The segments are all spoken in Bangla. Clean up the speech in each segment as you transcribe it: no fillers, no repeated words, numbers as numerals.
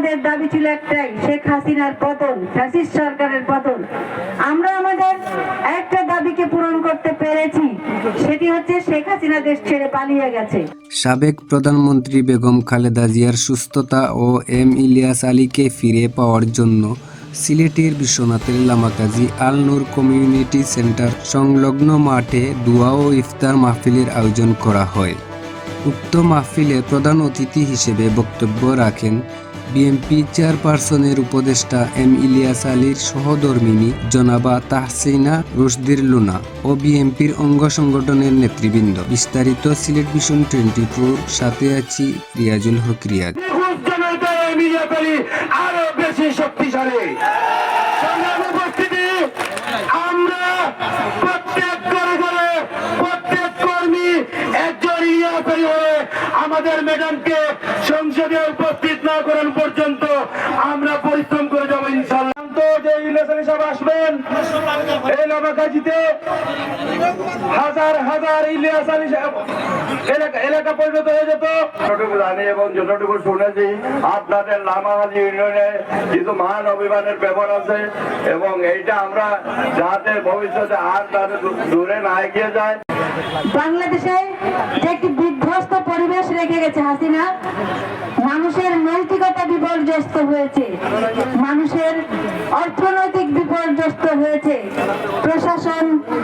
আমাদের দাবি ছিল একটাই, শেখ হাসিনার পতন, ফ্যাসিস্ট সরকারের পতন। আমরা আমাদের একটা দাবিকে পূরণ করতে পেরেছি, সেটি হচ্ছে শেখ হাসিনা দেশ ছেড়ে পালিয়ে গেছে। সাবেক প্রধানমন্ত্রী বেগম খালেদা জিয়ার সুস্থতা ও ইলিয়াস আলীকে ফিরে পাওয়ার জন্য সিলেটের বিশ্বনাথের লামাকাজি আল নূর কমিউনিটি সেন্টার সংলগ্ন মাঠে দোয়া ও ইফতার মাহফিলের আয়োজন করা হয়। উক্ত মাহফিলে প্রধান অতিথি হিসেবে বক্তব্য রাখেন বিএনপি চেয়ারপারসনের উপদেষ্টা ইলিয়াস আলীর সহধর্মিণী জনাবা তাহসিনা রশদির লুনা ও বিএনপির অঙ্গ সংগঠনের নেতৃবৃন্দ। বিস্তারিত সিলেট ভিশন 24, সাথে আছি রিয়াজুল হক রিয়াজ। আরো বেশি শক্তিশালী আমরা প্রত্যেক কর্মী একজন ইলিয়াসী হয়ে আমাদের ম্যাডামকে সংসদে উপস্থিত না করার পর্যন্ত আমরা পরিশ্রম করে যাবো ইনশাআল্লাহ। যে ইলিয়াস আলী সাহেব আসবেন এই লামাকাজিতে, হাজার হাজার ইলিয়াস আলী সাহেব এলাকা পরিণত হয়ে যেত। যতটুকু জানি এবং যতটুকু শুনেছি আপনাদের লামাকাজি ইউনিয়নে কিছু মহান অভিমানের ব্যাপার আছে এবং এইটা আমরা যাতে ভবিষ্যতে আর তাদের দূরে না এগিয়ে যায়। বাংলাদেশে যে একটি বিধ্বস্ত পরিবেশ রেখে গেছে হাসিনা, মানুষের নৈতিকতা বিপর্যস্ত হয়েছে, মানুষের অর্থনৈতিক বিপর্যস্ত হয়েছে,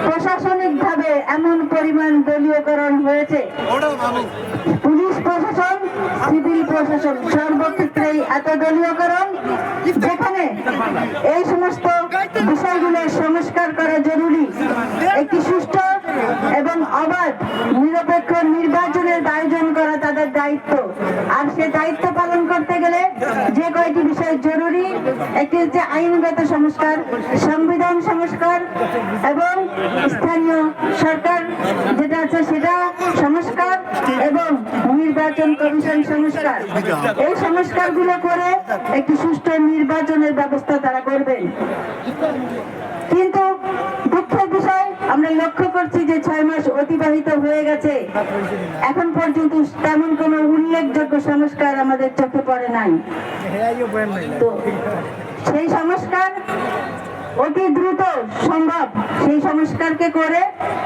প্রশাসনিকভাবে এমন পরিমাণ দলীয়করণ হয়েছে, পুলিশ প্রশাসন, সিভিল প্রশাসন সর্বক্ষেত্রেই এত দলীয়করণ, যেখানে এই সমস্ত বিষয়গুলোর সংস্কার করা জরুরি। একটি সুষ্ঠু এবং অবাধ নিরপেক্ষ নির্বাচনের আয়োজন করা তাদের দায়িত্ব। আর সে দায়িত্ব পালন করতে গেলে যে কয়টি বিষয় জরুরি, একটি হচ্ছে আইনগত সংস্কার, সংবিধান সংস্কার এবং স্থানীয় সরকার যেটা আছে সেটা সংস্কার এবং নির্বাচন কমিশন সংস্কার। এই সংস্কারগুলো করে একটি সুষ্ঠু নির্বাচনের ব্যবস্থা তারা করবেন। কিন্তু দুঃখের বিষয়, আমরা লক্ষ্য করছি যে 6 মাস অতিবাহিত হয়ে গেছে, এখন পর্যন্ত তেমন কোনো উল্লেখযোগ্য সংস্কার আমাদের চোখে পড়ে নাই। তো সেই সংস্কার অতি দ্রুত সম্ভব সেই সংস্কারকে করে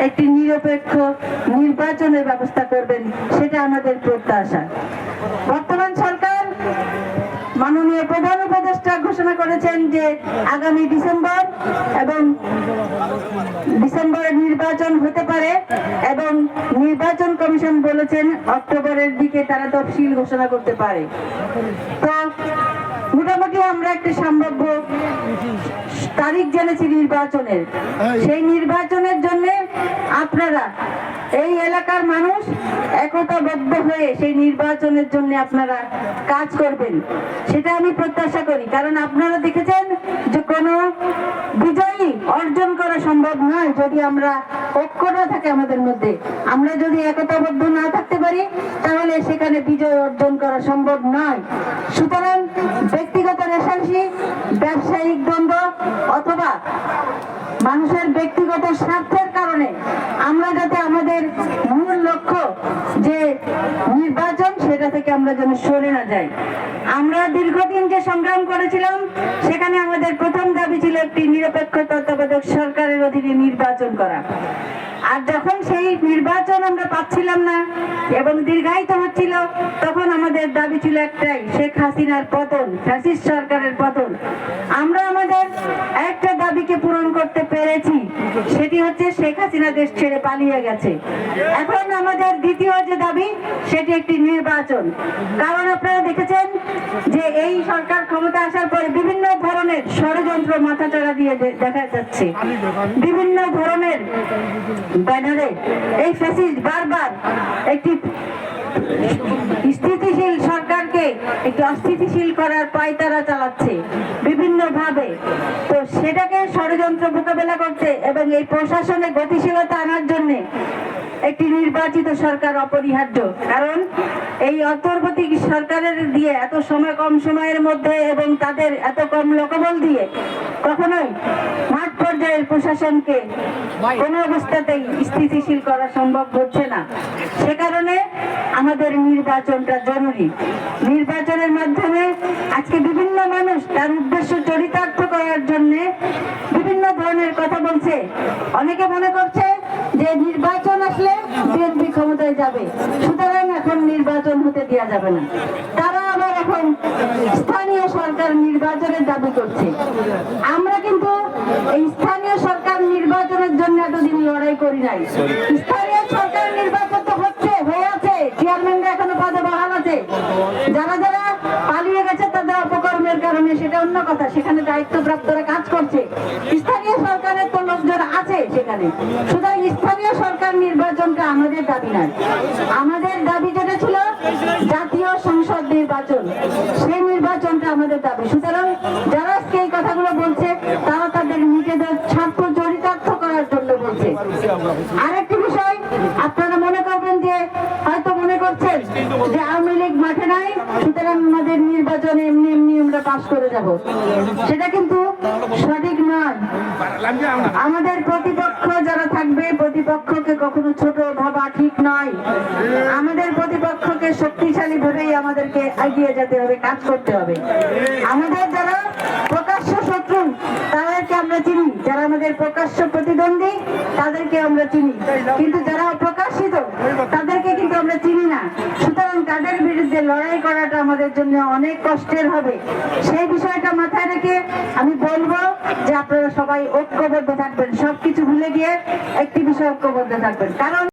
একটি নিরপেক্ষ নির্বাচনের ব্যবস্থা করবেন, সেটা আমাদের প্রত্যাশা। বর্তমান সরকার মাননীয় প্রধান উপদেষ্টা ঘোষণা করেছেন যে আগামী ডিসেম্বরে নির্বাচন হতে পারে এবং নির্বাচন কমিশন বলেছেন অক্টোবরের দিকে তারা তফসিল ঘোষণা করতে পারে। তো মোটামুটি আমরা একটা সম্ভাব্য তারিখ জেনেছি নির্বাচনের। সেই নির্বাচনের জন্য আপনারা এই এলাকার মানুষ একতাবদ্ধ হয়ে সেই নির্বাচনের জন্য আপনারা কাজ করবেন, সেটা আমি প্রত্যাশা করি। কারণ আপনারা দেখেছেন যে কোনো বিজয়ী অর্জন করা সম্ভব নয় যদি আমরা ঐক্য না থাকে আমাদের মধ্যে। আমরা যদি একতাবদ্ধ না থাকতে পারি তাহলে সেখানে বিজয় অর্জন করা সম্ভব নয়। সুতরাং ব্যক্তিগত রেশারেশি, ব্যবসায়িক দ্বন্দ্ব অথবা মানুষের ব্যক্তিগত স্বার্থের কারণে আমরা যাতে আমাদের মূল লক্ষ্য যে নির্বাচন সেটা থেকে আমরা যেন সরে না যাই। আমরা দীর্ঘদিন যে সংগ্রাম করেছিলাম সেখানে আমাদের প্রথম দাবি ছিল একটি নিরপেক্ষ তত্ত্বাবধায়ক সরকারের অধীনে নির্বাচন করা। আর যখন সেই নির্বাচন আমরা পাচ্ছিলাম না এবং দীর্ঘায়িত হচ্ছিল, তখন আমাদের দাবি ছিল একটাই, শেখ হাসিনার পতন, ফ্যাসিস্ট সরকারের পতন। আমরা আমাদের একটা দাবিকে পূরণ করতে পেরেছি, সেটি হচ্ছে শেখ হাসিনা দেশ ছেড়ে পালিয়ে গেছে। এখন আমাদের দ্বিতীয় যে দাবি সেটি একটি নির্বাচন। কারণ আপনারা দেখেছেন যে এই সরকার ক্ষমতা আসার পরে বিভিন্ন ধরনের ষড়যন্ত্র মাথাচাড়া দিয়ে দেখা যাচ্ছে, বিভিন্ন ধরনের ব্যানারে এই ফ্যাসিস্ট বারবার একটি স্থিতিশীল সরকারকে একটি অস্থিতিশীল করার পায়তারা চালাচ্ছে বিভিন্ন ভাবে। তো সেটাকে ষড়যন্ত্র মোকাবেলা করতে এবং এই প্রশাসনে গতিশীলতা আনার জন্য একটি নির্বাচিত সরকার অপরিহার্য। কারণ এই অন্তর্বর্তী সরকারের দিয়ে এত কম সময়ের মধ্যে এবং তাদের এত কম লোকবল দিয়ে কখনোই মাঠ পর্যায়ের প্রশাসনকে কোনো অবস্থাতেই স্থিতিশীল করা সম্ভব হচ্ছে না। সে কারণে আমাদের নির্বাচনটা জরুরি। নির্বাচনের মাধ্যমে আজকে বিভিন্ন মানুষ তার উদ্দেশ্য চরিতার্থ করার জন্য বিভিন্ন ধরনের কথা বলছে। অনেকে মনে করছে যে নির্বাচন আসলে বিএনপি ক্ষমতায় যাবে, সুতরাং এখন নির্বাচন হতে দেওয়া যাবে না। তারা আবার এখন স্থানীয় সরকার নির্বাচনের দাবি করছে। আমরা কিন্তু এই স্থানীয় সরকার নির্বাচনের জন্য এতদিন লড়াই করি নাই। স্থানীয় সরকার নির্বাচন তো হয়ে আছে, চেয়ারম্যানরা এখনো পদে বহাল আছে। যারা যারা পালিয়ে গেছে তাদের অপকর্মের কারণে সেটা অন্য কথা, সেখানে দায়িত্বপ্রাপ্তরা কাজ করছে। স্থানীয় সরকারের তো লোকজন আছে সেখানে, সুতরাং স্থানীয় সরকার নির্বাচনটা আমাদের দাবি নয়। আমাদের দাবি যেটা ছিল জাতীয় সংসদ নির্বাচন, সেই নির্বাচনটা আমাদের দাবি। সুতরাং যারা আজকে এই কথাগুলো বলছে তারা তাদের নিজেদের স্বার্থ চরিতার্থ করার জন্য বলছে। আরেকটি বিষয়, আপনারা মনে করবেন যে হয়তো মনে করছেন যে আওয়ামী লীগ মাঠে নাই, সুতরাং আমাদের নির্বাচনে এমনি এমনি আমরা পাশ করে যাব, সেটা কিন্তু সঠিক নয়। আমাদের প্রতিপক্ষ যারা থাকবে, প্রতিপক্ষকে কখনো ছোট ভাবা ঠিক নয়। আমাদের প্রতিপক্ষকে শক্তিশালী ভেবেই আমাদেরকে এগিয়ে যেতে হবে, কাজ করতে হবে। আমাদের যারা প্রকাশ্য শত্রু তাদেরকে আমরা চিনি, যারা আমাদের প্রকাশ্য প্রতিদ্বন্দ্বী তাদেরকে আমরা চিনি, কিন্তু যারা অপ্রকাশিত তাদেরকে কিন্তু আমরা চিনি না। সুতরাং তাদের বিরুদ্ধে লড়াই করাটা আমাদের জন্য অনেক কষ্টের হবে। সেই বিষয়টা মাথায় রেখে আমি বলবো যে আপনারা সবাই ঐক্যবদ্ধ থাকবেন, সবকিছু ভুলে গিয়ে একটি বিষয় ঐক্যবদ্ধ থাকবেন। কারণ